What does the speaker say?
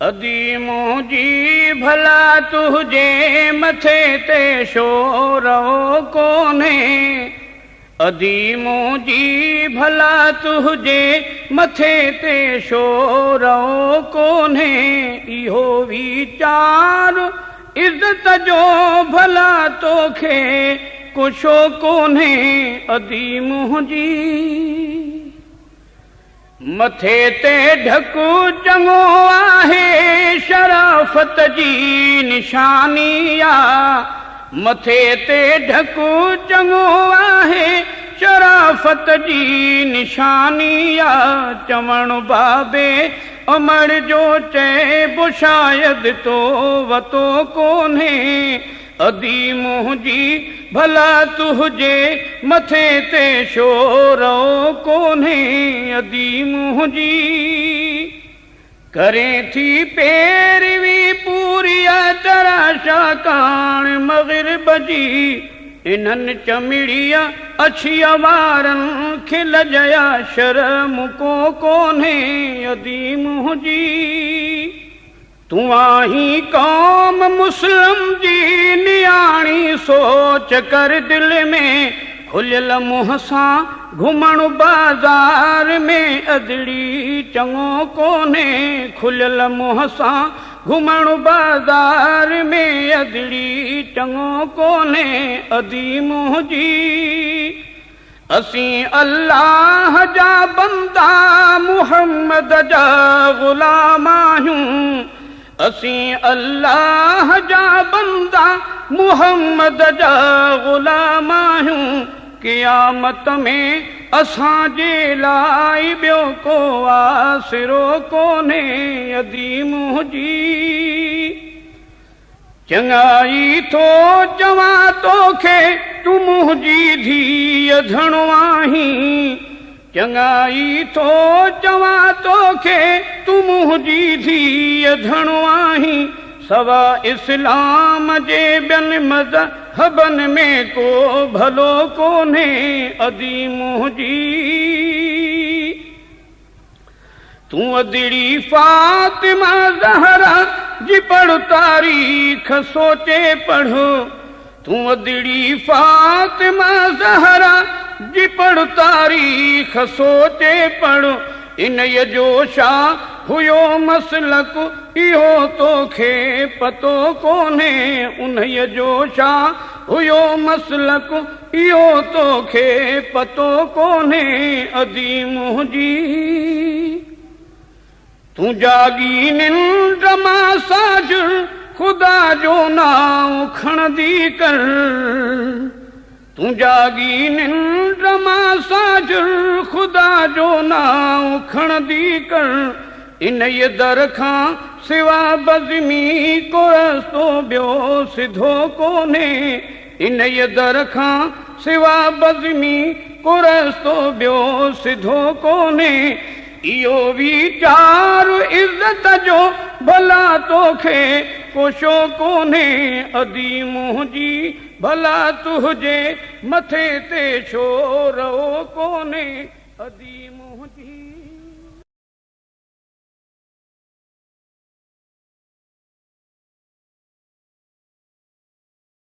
अदी मुंहिंजी भला तुझे मथे ते शोरो कोन्हे। अदी मुंहिंजी भला तुझे मथे ते शोरो कोन्हे। इहो वीचार इज़त जो भला तोखे कुछो कोन्हे। अदी मुंहिंजी मथे ते ढकु चङो आहे शराफ़त जी निशानी आहे। मथे ते ढकु चङो आहे शराफ़त जी निशानी आहे। चवणु बाबे अमर जो चइबो शायदि तो वतो कोन्हे। अदी मुंहिंजी भला तुझे मथे ते शोरो कोन्हे। अदी मुंहिंजी करें थी पैरवी पूरी तरह शाकाण मग़रिब जी। इन्हनि चमिड़िया अछिया वारनि खे लजया शर्म को कोन्हे। अदी मुंहिंजी तूं आहीं कौम मुस्लिम जी नियाणी सोच कर दिल में। खुलियल मुंहं सां घुमणु बाज़ार में अदड़ी चङो कोन्हे। खुलियल मुंहं सां घुमणु बाज़ार में अदड़ी चङो कोन्हे। अदी मुंहिंजी असीं अल्लाह जा बंदा मुहम्मद जा ग़ुलाम आहियूं। असीं अल्लाह जा बंदा मुहम्मद जा ग़ुलाम आहियूं। क़यामत में असांजे लाइ ॿियो को आसिरो कोन्हे। अदी मुंहिंजी चङाई थो चवां तोखे तूं मुंहिंजी धीअ धणो आहीं। चङाई थो चवां तोखे तूं मुंहिंजी धीअ धणो आहीं। सवा इस्लाम जे ॿियनि मज़हबनि में को भलो कोन्हे। अदी मुंहिंजी तूं अदड़ी फातिमा ज़हरा जी पढ़ तारीख़ सोचे पढ़। तूं अदड़ी फातिमा ज़हरा जी पढ़ तारीख़ सोचे पढ़। इन्हीअ जो छा हुयो मसलक इहो तोखे पतो कोन्हे। उन्हीअ जो छा हुयो मसलक इहो तोखे पतो कोन्हे। अदी मुंहिंजी तूं जागी निंड मां साझ ख़ुदा जो नाम खणंदी कर। तूं जागी निंड मां साझ ख़ुदा जो नाम खणंदी कर। इन्हीअ दर खां सिवा बज़मी को रस्तो ॿियो सिधो कोन्हे। इन्हीअ दर खां सिवा बज़मी को रस्तो ॿियो सिधो कोन्हे। इहो वीचार इज़त जो भला तोखे कुछो कोन्हे। अदी मुंहिंजी भला तुझे मथे ते शोरो कोन्हे। अदी मुंहिंजी